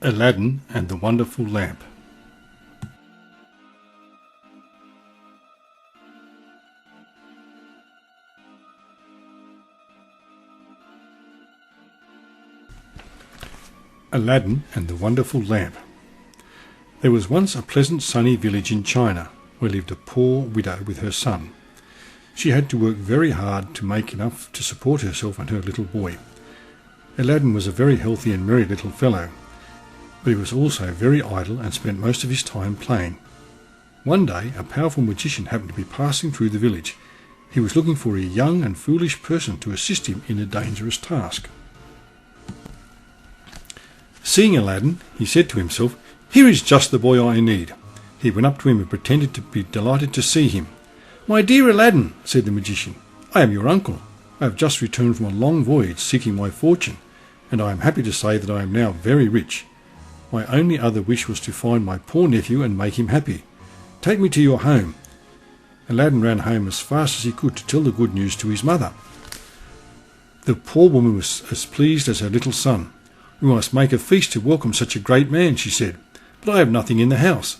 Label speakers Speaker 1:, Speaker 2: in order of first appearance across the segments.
Speaker 1: Aladdin and the Wonderful Lamp. Aladdin and the Wonderful Lamp. There was once a pleasant sunny village in China where lived a poor widow with her son. She had to work very hard to make enough to support herself and her little boy. Aladdin was a very healthy and merry little fellow, but he was also very idle and spent most of his time playing. One day a powerful magician happened to be passing through the village. He was looking for a young and foolish person to assist him in a dangerous task. Seeing Aladdin, he said to himself, "Here is just the boy I need." He went up to him and pretended to be delighted to see him. "My dear Aladdin," said the magician, "I am your uncle. I have just returned from a long voyage seeking my fortune, and I am happy to say that I am now very rich. My only other wish was to find my poor nephew and make him happy. Take me to your home." Aladdin ran home as fast as he could to tell the good news to his mother. The poor woman was as pleased as her little son. "We must make a feast to welcome such a great man," she said, "but I have nothing in the house."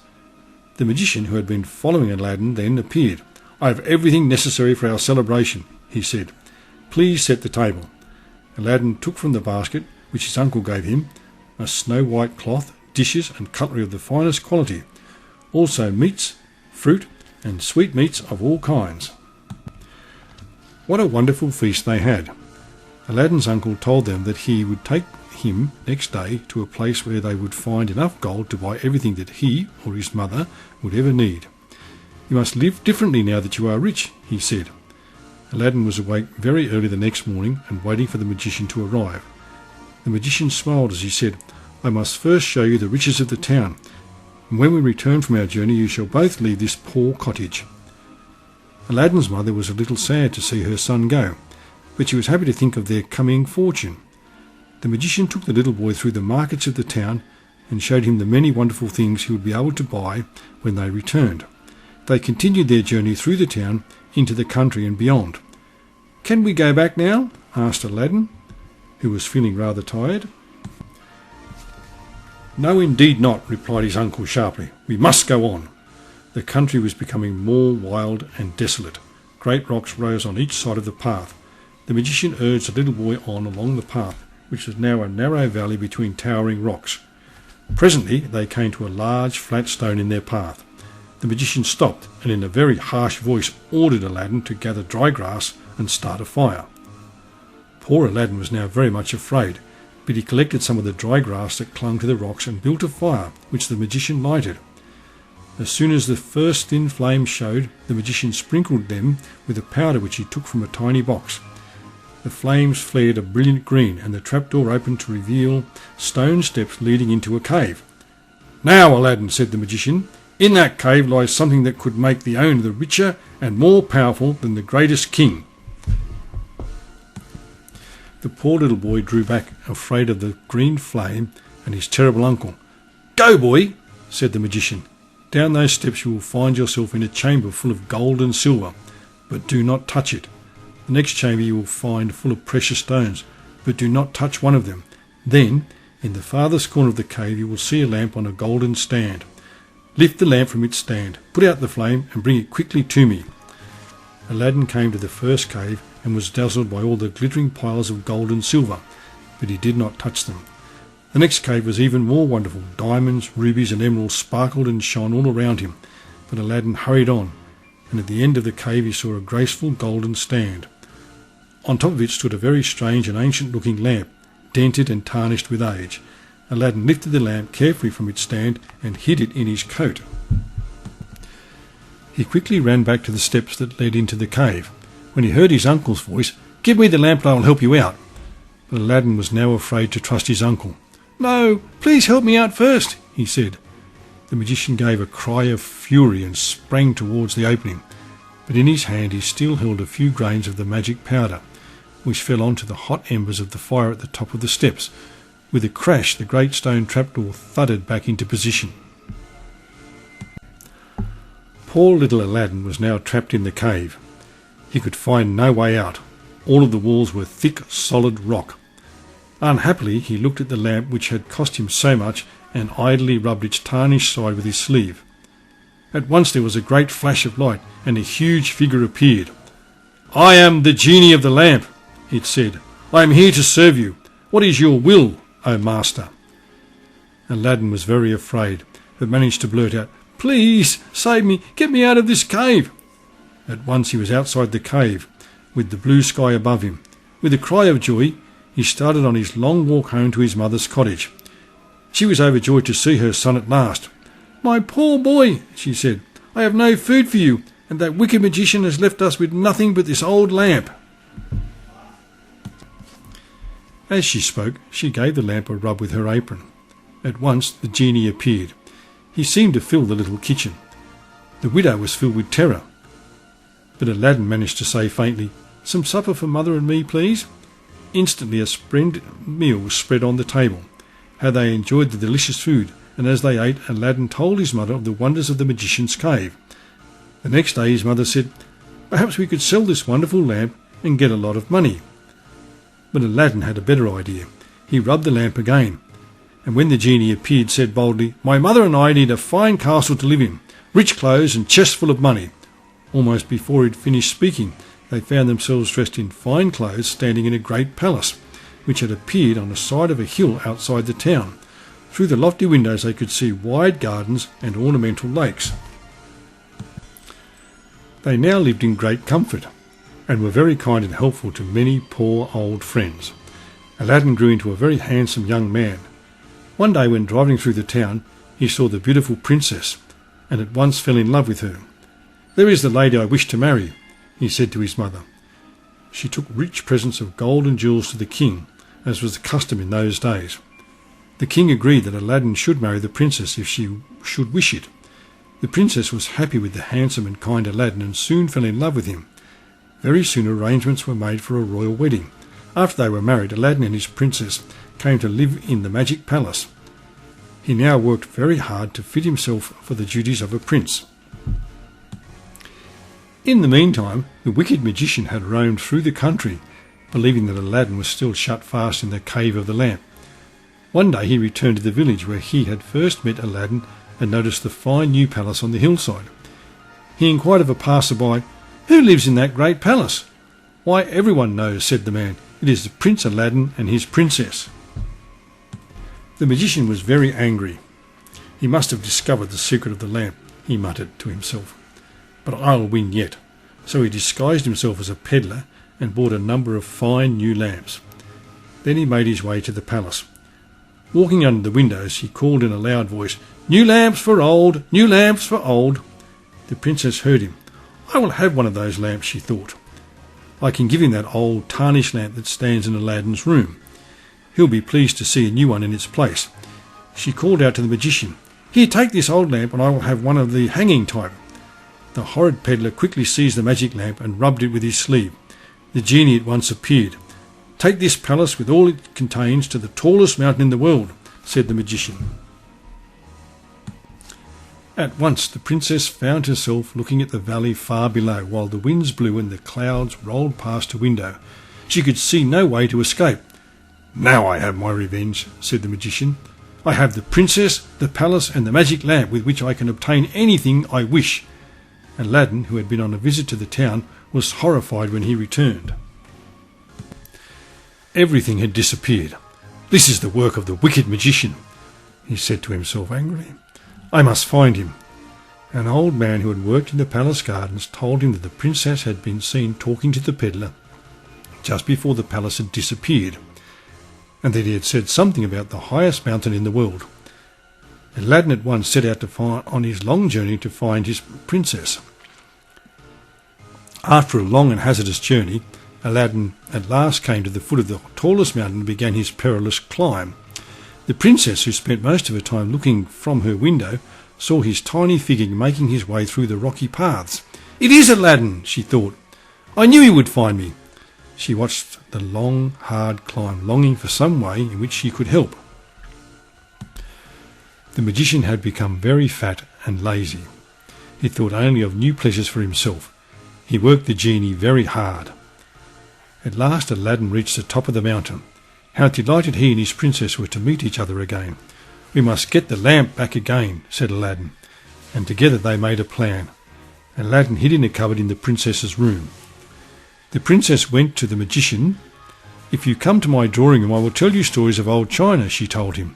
Speaker 1: The magician, who had been following Aladdin, then appeared. "I have everything necessary for our celebration," he said. "Please set the table." Aladdin took from the basket, which his uncle gave him, a snow-white cloth, dishes and cutlery of the finest quality, also meats, fruit and sweetmeats of all kinds. What a wonderful feast they had! Aladdin's uncle told them that he would take him next day to a place where they would find enough gold to buy everything that he or his mother would ever need. "You must live differently now that you are rich," he said. Aladdin was awake very early the next morning and waiting for the magician to arrive. The magician smiled as he said, "I must first show you the riches of the town, and when we return from our journey you shall both leave this poor cottage." Aladdin's mother was a little sad to see her son go, but she was happy to think of their coming fortune. The magician took the little boy through the markets of the town and showed him the many wonderful things he would be able to buy when they returned. They continued their journey through the town into the country and beyond. "Can we go back now?" asked Aladdin, who was feeling rather tired. "No, indeed not," replied his uncle sharply. "We must go on." The country was becoming more wild and desolate. Great rocks rose on each side of the path. The magician urged the little boy on along the path, which was now a narrow valley between towering rocks. Presently they came to a large flat stone in their path. The magician stopped and in a very harsh voice ordered Aladdin to gather dry grass and start a fire. Poor Aladdin was now very much afraid, but he collected some of the dry grass that clung to the rocks and built a fire, which the magician lighted. As soon as the first thin flame showed, the magician sprinkled them with a powder which he took from a tiny box. The flames flared a brilliant green, and the trapdoor opened to reveal stone steps leading into a cave. "Now, Aladdin," said the magician, "in that cave lies something that could make the owner the richer and more powerful than the greatest king." The poor little boy drew back, afraid of the green flame and his terrible uncle. "Go, boy," said the magician. "Down those steps you will find yourself in a chamber full of gold and silver, but do not touch it. The next chamber you will find full of precious stones, but do not touch one of them. Then, in the farthest corner of the cave you will see a lamp on a golden stand. Lift the lamp from its stand, put out the flame, and bring it quickly to me." Aladdin came to the first cave and was dazzled by all the glittering piles of gold and silver, but he did not touch them. The next cave was even more wonderful. Diamonds, rubies and emeralds sparkled and shone all around him, but Aladdin hurried on, and at the end of the cave he saw a graceful golden stand. On top of it stood a very strange and ancient-looking lamp, dented and tarnished with age. Aladdin lifted the lamp carefully from its stand and hid it in his coat. He quickly ran back to the steps that led into the cave. When he heard his uncle's voice, "Give me the lamp and I will help you out." But Aladdin was now afraid to trust his uncle. "No, please help me out first," he said. The magician gave a cry of fury and sprang towards the opening, but in his hand he still held a few grains of the magic powder, which fell onto the hot embers of the fire at the top of the steps. With a crash, the great stone trapdoor thudded back into position. Poor little Aladdin was now trapped in the cave. He could find no way out. All of the walls were thick, solid rock. Unhappily, he looked at the lamp which had cost him so much and idly rubbed its tarnished side with his sleeve. At once there was a great flash of light, and a huge figure appeared. "I am the Genie of the lamp," it said. "I am here to serve you. What is your will, O master?" Aladdin was very afraid, but managed to blurt out, "Please, save me, get me out of this cave." At once he was outside the cave, with the blue sky above him. With a cry of joy, he started on his long walk home to his mother's cottage. She was overjoyed to see her son at last. "My poor boy," she said, "I have no food for you, and that wicked magician has left us with nothing but this old lamp." As she spoke, she gave the lamp a rub with her apron. At once the genie appeared. He seemed to fill the little kitchen. The widow was filled with terror. But Aladdin managed to say faintly, "Some supper for mother and me, please." Instantly a splendid meal was spread on the table. How they enjoyed the delicious food, and as they ate, Aladdin told his mother of the wonders of the magician's cave. The next day his mother said, "Perhaps we could sell this wonderful lamp and get a lot of money." But Aladdin had a better idea. He rubbed the lamp again, and when the genie appeared, said boldly, "My mother and I need a fine castle to live in, rich clothes and chests full of money." Almost before he'd finished speaking, they found themselves dressed in fine clothes standing in a great palace, which had appeared on the side of a hill outside the town. Through the lofty windows they could see wide gardens and ornamental lakes. They now lived in great comfort, and were very kind and helpful to many poor old friends. Aladdin grew into a very handsome young man. One day when driving through the town, he saw the beautiful princess, and at once fell in love with her. "There is the lady I wish to marry," he said to his mother. She took rich presents of gold and jewels to the king, as was the custom in those days. The king agreed that Aladdin should marry the princess if she should wish it. The princess was happy with the handsome and kind Aladdin and soon fell in love with him. Very soon arrangements were made for a royal wedding. After they were married, Aladdin and his princess came to live in the magic palace. He now worked very hard to fit himself for the duties of a prince. In the meantime, the wicked magician had roamed through the country, believing that Aladdin was still shut fast in the cave of the lamp. One day he returned to the village where he had first met Aladdin and noticed the fine new palace on the hillside. He inquired of a passer-by, "Who lives in that great palace?" "Why, everyone knows," said the man. "It is Prince Aladdin and his princess." The magician was very angry. He must have discovered the secret of the lamp, he muttered to himself. "But I'll win yet." So he disguised himself as a peddler and bought a number of fine new lamps. Then he made his way to the palace. Walking under the windows, he called in a loud voice, "New lamps for old, new lamps for old." The princess heard him. "I will have one of those lamps," she thought. "I can give him that old tarnished lamp that stands in Aladdin's room. He'll be pleased to see a new one in its place." She called out to the magician, "Here, take this old lamp and I will have one of the hanging type." The horrid peddler quickly seized the magic lamp and rubbed it with his sleeve. The genie at once appeared. "Take this palace with all it contains to the tallest mountain in the world," said the magician. At once the princess found herself looking at the valley far below, while the winds blew and the clouds rolled past her window. She could see no way to escape. "Now I have my revenge," said the magician. "I have the princess, the palace, and the magic lamp with which I can obtain anything I wish." Aladdin, who had been on a visit to the town, was horrified when he returned. Everything had disappeared. "This is the work of the wicked magician," he said to himself angrily. "I must find him." An old man who had worked in the palace gardens told him that the princess had been seen talking to the peddler just before the palace had disappeared, and that he had said something about the highest mountain in the world. Aladdin at once set out on his long journey to find his princess. After a long and hazardous journey, Aladdin at last came to the foot of the tallest mountain and began his perilous climb. The princess, who spent most of her time looking from her window, saw his tiny figure making his way through the rocky paths. "It is Aladdin," she thought. "I knew he would find me." She watched the long, hard climb, longing for some way in which she could help. The magician had become very fat and lazy. He thought only of new pleasures for himself. He worked the genie very hard. At last Aladdin reached the top of the mountain. How delighted he and his princess were to meet each other again. "We must get the lamp back again," said Aladdin, and together they made a plan. Aladdin hid in a cupboard in the princess's room. The princess went to the magician. "If you come to my drawing room, I will tell you stories of old China," she told him.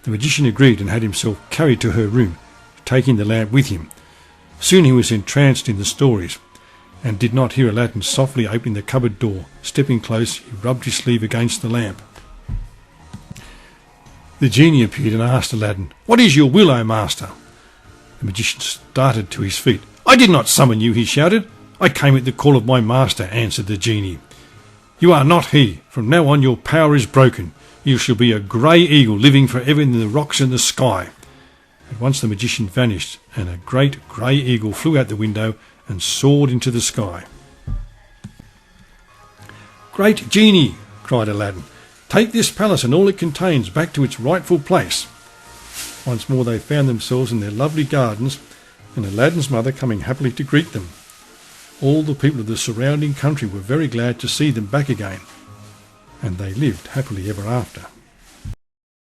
Speaker 1: The magician agreed and had himself carried to her room, taking the lamp with him. Soon he was entranced in the stories, and did not hear Aladdin softly opening the cupboard door. Stepping close, he rubbed his sleeve against the lamp. The genie appeared and asked Aladdin, "What is your will, O master?" The magician started to his feet. "I did not summon you," he shouted. "I came at the call of my master," answered the genie. "You are not he. From now on your power is broken. You shall be a grey eagle living forever in the rocks and the sky." At once the magician vanished, and a great grey eagle flew out the window and soared into the sky. "Great Genie," cried Aladdin, "take this palace and all it contains back to its rightful place." Once more they found themselves in their lovely gardens, and Aladdin's mother coming happily to greet them. All the people of the surrounding country were very glad to see them back again, and they lived happily ever after.